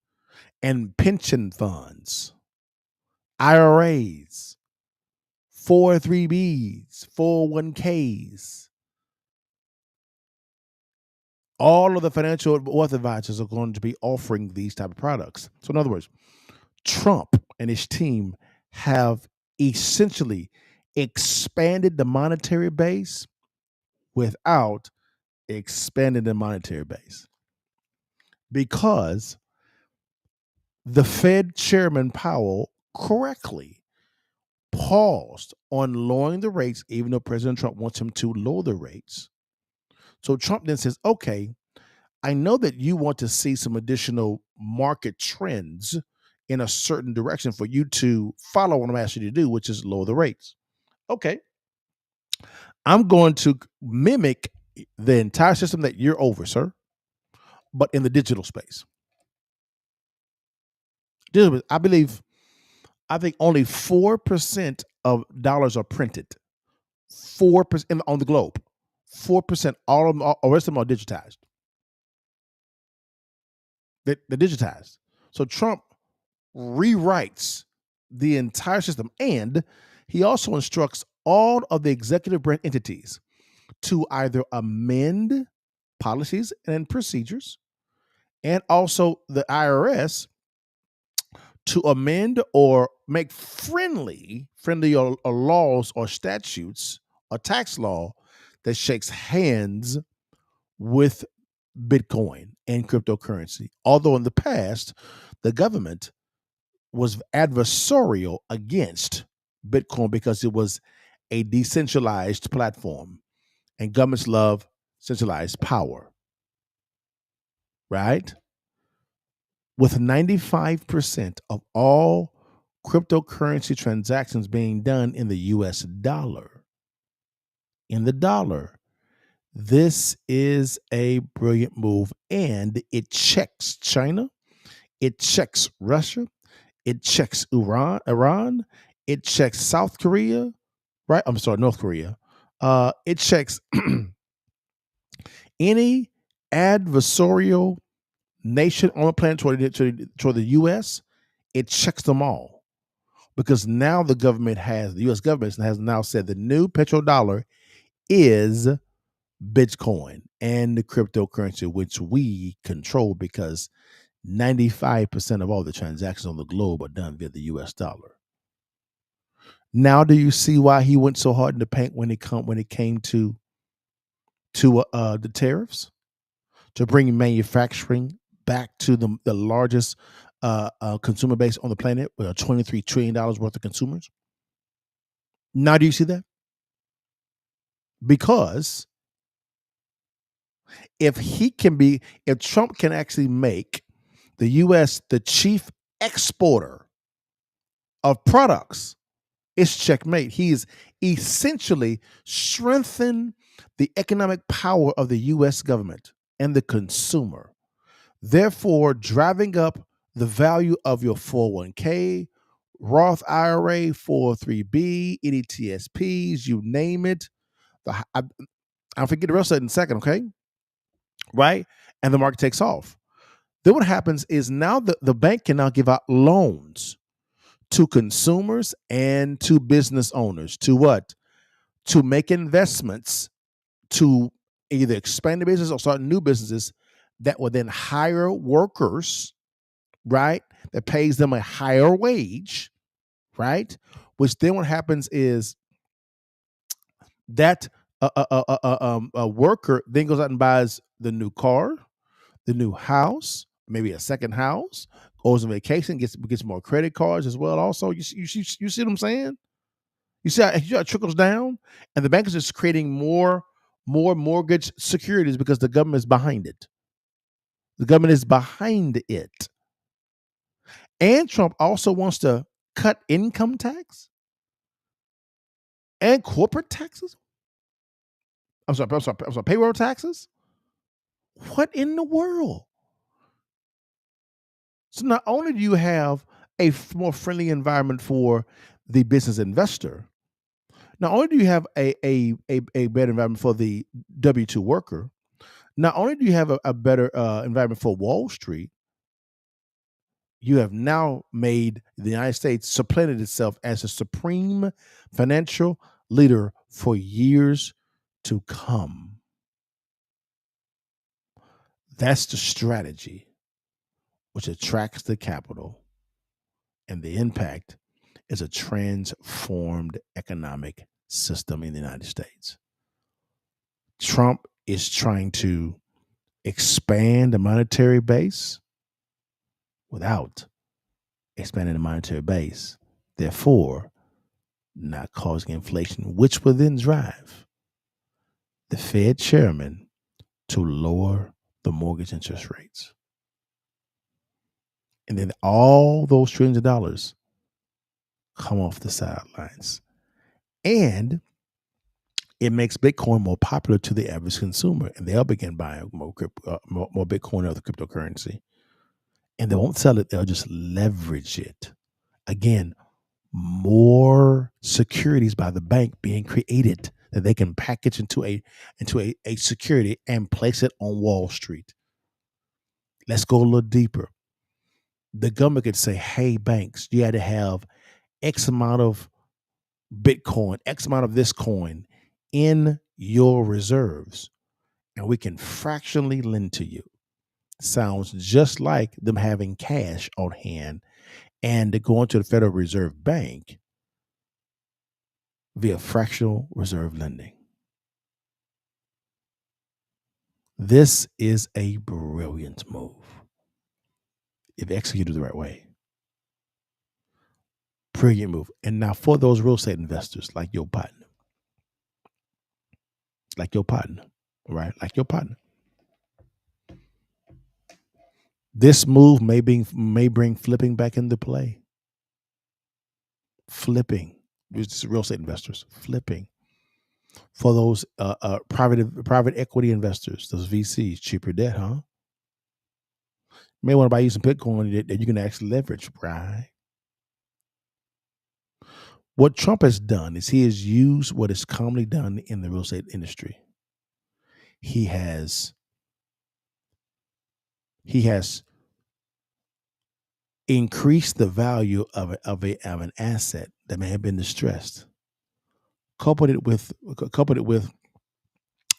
and pension funds, IRAs, 403Bs, 401Ks. All of the financial wealth advisors are going to be offering these type of products. So in other words, Trump and his team have essentially expanded the monetary base without expanding the monetary base, because the Fed Chairman Powell correctly paused on lowering the rates, even though President Trump wants him to lower the rates. So Trump then says, okay, I know that you want to see some additional market trends in a certain direction for you to follow what I'm asking you to do, which is lower the rates. Okay. I'm going to mimic the entire system that you're over, sir, but in the digital space. I think only 4% of dollars are printed. 4% on the globe. 4%, all of them, the rest of them are digitized. They're digitized. So Trump rewrites the entire system, and he also instructs all of the executive branch entities to either amend policies and procedures, and also the IRS to amend or make friendly laws or statutes or tax law that shakes hands with Bitcoin and cryptocurrency. Although in the past, the government was adversarial against Bitcoin because it was a decentralized platform, and governments love centralized power, right? With 95% of all cryptocurrency transactions being done in the US dollar, this is a brilliant move, and it checks China, it checks Russia, it checks Iran, it checks South Korea, right? I'm sorry, North Korea. It checks any adversarial nation on the planet toward the U.S. It checks them all. because now the U.S. government has now said the new petrodollar is Bitcoin and the cryptocurrency, which we control because 95% of all the transactions on the globe are done via the U.S. dollar. Now, do you see why he went so hard in the paint when it came to the tariffs, to bring manufacturing back to the largest consumer base on the planet with $23 trillion worth of consumers? Now, do you see that? Because if Trump can actually make the U.S. the chief exporter of products, it's checkmate. He is essentially strengthened the economic power of the U.S. government and the consumer, therefore driving up the value of your 401k, Roth IRA, 403b, any TSPs, you name it. I'll forget the rest of it in a second, okay? Right? And the market takes off. Then what happens is now the bank can now give out loans to consumers and to business owners to what? To make investments to either expand the business or start new businesses that will then hire workers, right? That pays them a higher wage, right? Which then what happens is that a worker then goes out and buys the new car, the new house, maybe a second house, goes on vacation, gets more credit cards as well. Also, you see what I'm saying? You see how it trickles down, and the bank is just creating more mortgage securities because the government is behind it. The government is behind it, and Trump also wants to cut income tax and corporate taxes. I'm sorry, payroll taxes. What in the world? So not only do you have a more friendly environment for the business investor, not only do you have a better environment for the W-2 worker, not only do you have a better environment for Wall Street, you have now made the United States supplanted itself as a supreme financial leader for years to come. That's the strategy which attracts the capital, and the impact is a transformed economic system in the United States. Trump is trying to expand the monetary base without expanding the monetary base, therefore not causing inflation, which will then drive the Fed chairman to lower the mortgage interest rates. And then all those trillions of dollars come off the sidelines. And it makes Bitcoin more popular to the average consumer, and they'll begin buying more Bitcoin or other cryptocurrency. And they won't sell it, they'll just leverage it. Again, more securities by the bank being created that they can package into a security and place it on Wall Street. Let's go a little deeper. The government could say, hey, banks, you had to have X amount of Bitcoin, X amount of this coin in your reserves, and we can fractionally lend to you. Sounds just like them having cash on hand and going to the Federal Reserve Bank via fractional reserve lending. This is a brilliant move if executed the right way. Brilliant move. And now for those real estate investors like your partner, right? Like your partner. This move may bring flipping back into play. Flipping. This is real estate investors. Flipping. For those private equity investors, those VCs, cheaper debt, huh? You may want to buy you some Bitcoin that you can actually leverage, right? What Trump has done is he has used what is commonly done in the real estate industry. He has increase the value of an asset that may have been distressed, coupled it with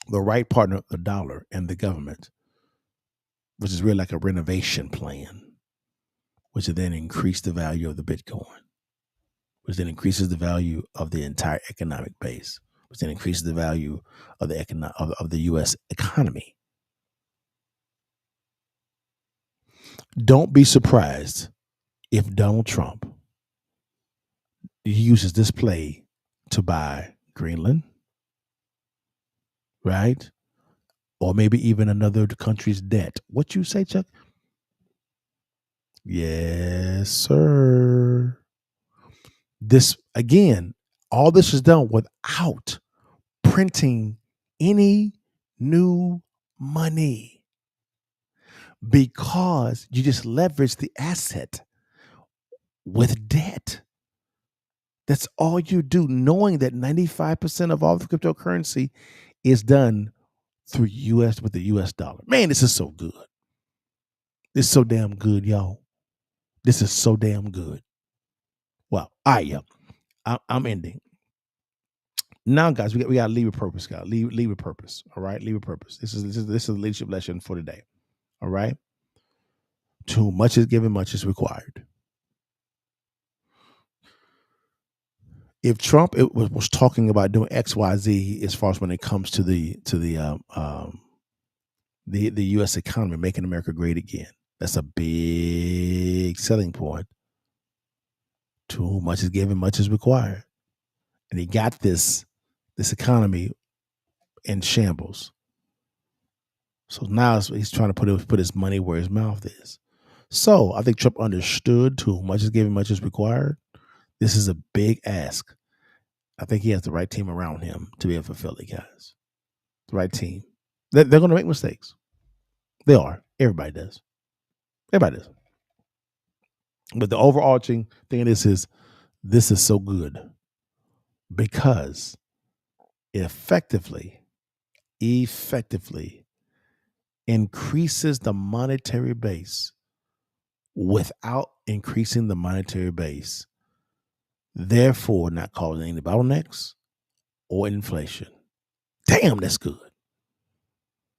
the right partner, the dollar and the government, which is really like a renovation plan, which would then increase the value of the Bitcoin, which then increases the value of the entire economic base, which then increases the value of the U.S. economy. Don't be surprised if Donald Trump uses this play to buy Greenland, right? Or maybe even another country's debt. What you say, Chuck? Yes, sir. This, again, all this is done without printing any new money, because you just leverage the asset with debt. That's all you do, knowing that 95% of all the cryptocurrency is done through with the US dollar. Man, this is so good. This is so damn good, y'all. This is so damn good. Well, I'm ending. Now, guys, we got to leave with purpose, guys. Leave with purpose. All right, leave with purpose. This is a leadership lesson for today. All right. Too much is given, much is required. If Trump was talking about doing XYZ as far as when it comes to the U.S. economy, making America great again, that's a big selling point. Too much is given, much is required, and he got this economy in shambles. So now he's trying to put his money where his mouth is. So I think Trump understood too much is given, much is required. This is a big ask. I think he has the right team around him to be able to fulfill it, guys. The right team. They're going to make mistakes. They are. Everybody does. Everybody does. But the overarching thing of this is so good because it effectively increases the monetary base without increasing the monetary base, therefore not causing any bottlenecks or inflation. Damn, that's good.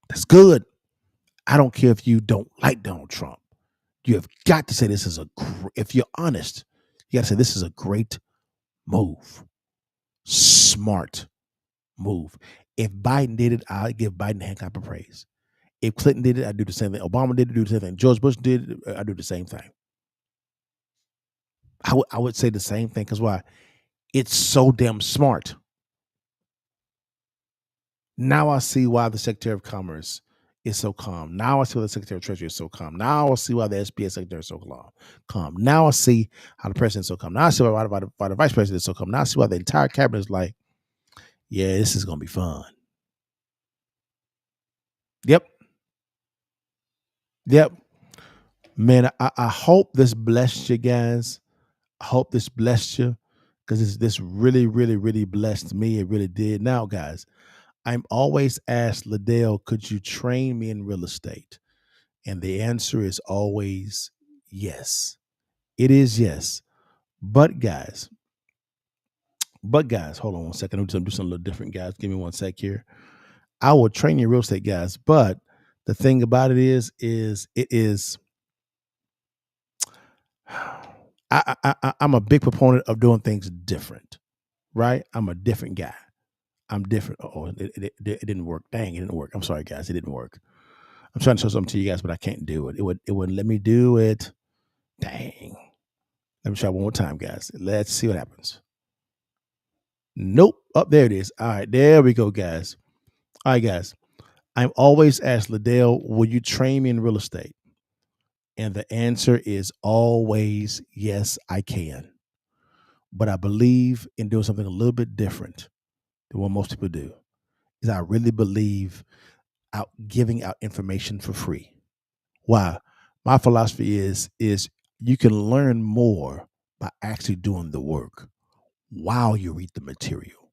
That's good. I don't care if you don't like Donald Trump. You have got to say this is if you're honest, you got to say this is a great move. Smart move. If Biden did it, I'd give Biden a handclap of praise. If Clinton did it, I'd do the same thing. Obama did it, do the same thing. George Bush did it, I'd do the same thing. I would say the same thing, because why? It's so damn smart. Now I see why the Secretary of Commerce is so calm. Now I see why the Secretary of Treasury is so calm. Now I see why the SPS Secretary is so calm. Now I see how the President is so calm. Now I see why the Vice President is so calm. Now I see why the entire cabinet is like, yeah, this is going to be fun. Yep. Man, I hope this blessed you guys. I hope this blessed you, because this really, really, really blessed me. It really did. Now, guys, I'm always asked, Liddell, could you train me in real estate? And the answer is always yes. It is yes. But guys, hold on one second. I'm do something a little different, guys. Give me 1 sec here. I will train you in real estate, guys. But the thing about it is I'm a big proponent of doing things different, right? I'm a different guy. I'm different. It didn't work. Dang, it didn't work. I'm sorry, guys. It didn't work. I'm trying to show something to you guys, but I can't do it. It wouldn't let me do it. Dang. Let me try one more time, guys. Let's see what happens. Nope. There it is. All right, there we go, guys. All right, guys. I'm always asked, Liddell, will you train me in real estate? And the answer is always yes, I can. But I believe in doing something a little bit different than what most people do. Is I really believe giving out information for free. Why? My philosophy is you can learn more by actually doing the work while you read the material.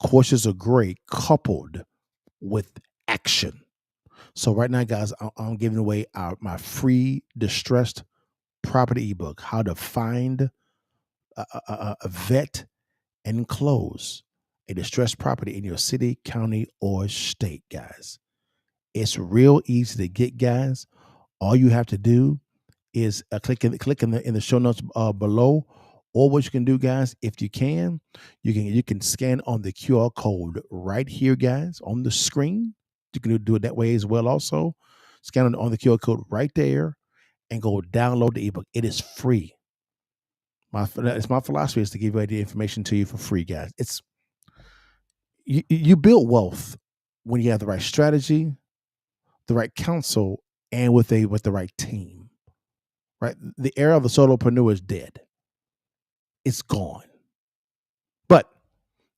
Courses are great coupled with action. So right now, guys, I'm giving away my free distressed property ebook, how to find, vet, and close a distressed property in your city, county, or state, guys. It's real easy to get, guys. All you have to do is click in the show notes below, or what you can do, guys, if you can scan on the QR code right here, guys, on the screen. You can do it that way as well. Also, scan on the QR code right there and go download the ebook. It is free. It's my philosophy is to give you the information to you for free, guys. It's you build wealth when you have the right strategy, the right counsel, and with the right team. Right? The era of the solopreneur is dead. It's gone. But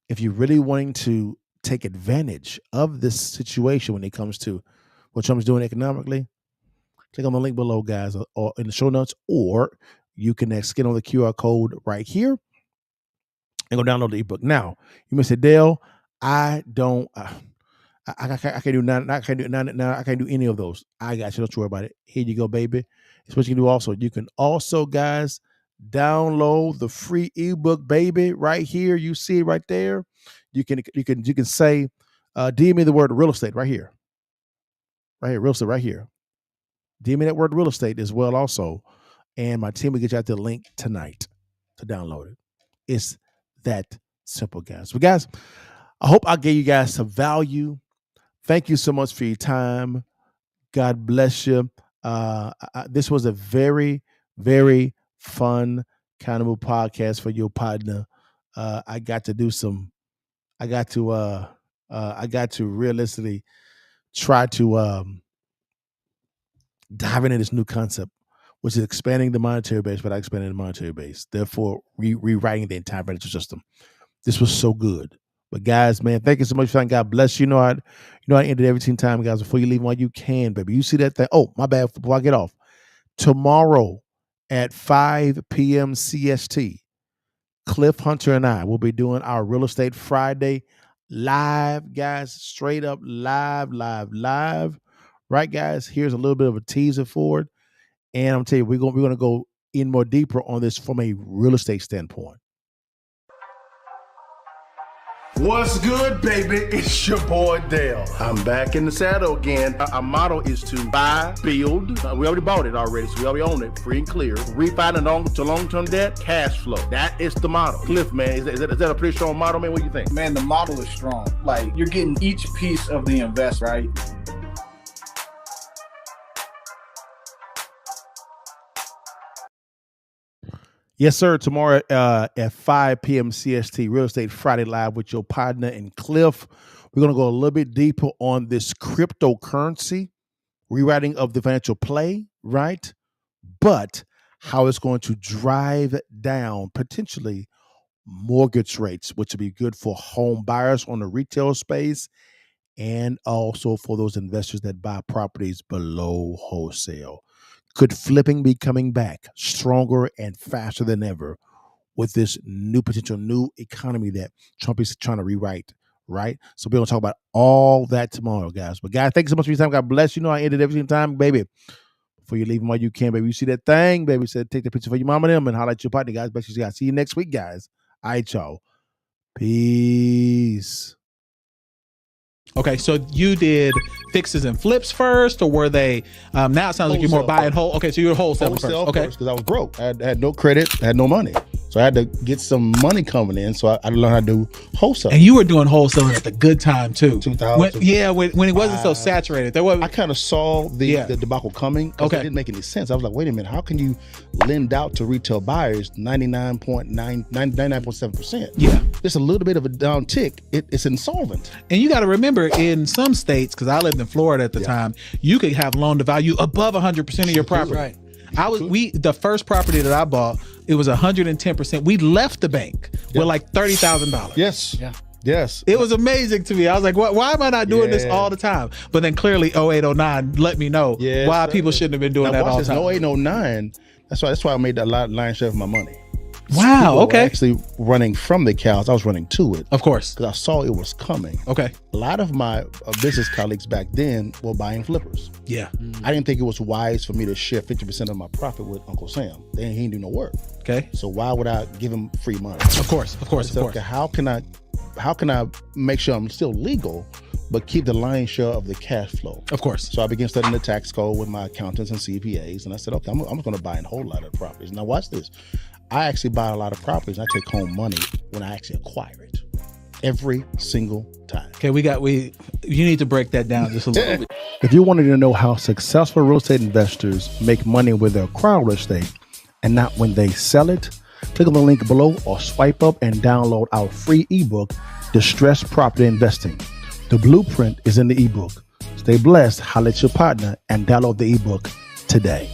if you're really wanting to take advantage of this situation when it comes to what Trump's doing economically, click on the link below, guys, or in the show notes, or you can scan on the QR code right here and go download the ebook. Now, you may say, Dale, I can't do none. I can't do any of those. I got you. Don't worry about it. Here you go, baby. It's what you can do. Also, you can also, guys, download the free ebook, baby, right here. You see it right there. You can say, DM me the word real estate right here. Right here, real estate right here. DM me that word real estate as well also. And my team will get you out the link tonight to download it. It's that simple, guys. So, guys, I hope I gave you guys some value. Thank you so much for your time. God bless you. This was a very, very fun kind of a podcast for your partner. I got to realistically try to dive into this new concept, which is expanding the monetary base, but I expanded the monetary base, therefore rewriting the entire financial system. This was so good. But guys, man, thank you so much for that. God bless you. I ended every time, guys. Before you leave, while you can, baby. You see that thing? Oh, my bad. Before I get off, tomorrow at 5 p.m. CST, Cliff Hunter and I will be doing our Real Estate Friday live, guys. Straight up live. Right, guys? Here's a little bit of a teaser for it, and I'm telling you, we're gonna go in more deeper on this from a real estate standpoint. What's good, baby? It's your boy Dale. I'm back in the saddle again. Our motto is to buy, build. We already bought it already, so we already own it, free and clear. Refinance to long-term debt, cash flow. That is the motto. Cliff, man, is that a pretty strong motto, man? What do you think? Man, the model is strong. Like, you're getting each piece of the invest, right? Yes, sir. Tomorrow at 5 p.m. CST, Real Estate Friday Live with your partner and Cliff. We're going to go a little bit deeper on this cryptocurrency, rewriting of the financial play, right? But how it's going to drive down potentially mortgage rates, which would be good for home buyers on the retail space and also for those investors that buy properties below wholesale. Could flipping be coming back stronger and faster than ever with this potential new economy that Trump is trying to rewrite, right? So we're going to talk about all that tomorrow, guys. But guys, thank you so much for your time. God bless you. I ended every time, baby. Before you leave them while you can, baby. You see that thing, baby? Said take the picture for your mama and them and highlight your partner, guys. Bless you guys. See you next week, guys. All right, y'all. Peace. Okay, so you did fixes and flips first, or were they? Now it sounds like you're more buying whole. Okay, so you're wholesale first. Okay, because I was broke. I had no credit, I had no money, so I had to get some money coming in. So I learned how to do wholesale. And you were doing wholesaling at the good time too. 2000. When it wasn't so saturated. There was. I kind of saw the debacle coming. Okay, it didn't make any sense. I was like, wait a minute, how can you lend out to retail buyers 99.7%? Yeah, just a little bit of a down tick. It's insolvent. And you got to remember, in some states, because I lived in Florida at the time, you could have loan to value above 100% of your property. Right. The first property that I bought, it was 110%. We left the bank with like $30,000. Yes. Yeah. Yes. It was amazing to me. I was like, why am I not doing this all the time? But then clearly 08, 09 let me know why people shouldn't have been doing that all the time. 08, 09, that's why I made a lot of lion's share of my money. Wow. People were Okay. actually running from the cows. I was running to it. Of course. Because I saw it was coming. Okay. A lot of my business colleagues back then were buying flippers. Yeah. I didn't think it was wise for me to share 50% of my profit with Uncle Sam. He didn't do no work. Okay. So why would I give him free money? Of course. Of course. I said, Of course. okay, how can I make sure I'm still legal, but keep the lion's share of the cash flow? Of course. So I began studying the tax code with my accountants and CPAs, and I said, okay, I'm going to buy a whole lot of properties. Now watch this. I actually buy a lot of properties. I take home money when I actually acquire it. Every single time. Okay, you need to break that down just a little bit. If you wanted to know how successful real estate investors make money with their acquired real estate and not when they sell it, click on the link below or swipe up and download our free ebook, Distressed Property Investing. The blueprint is in the ebook. Stay blessed, holla at your partner, and download the ebook today.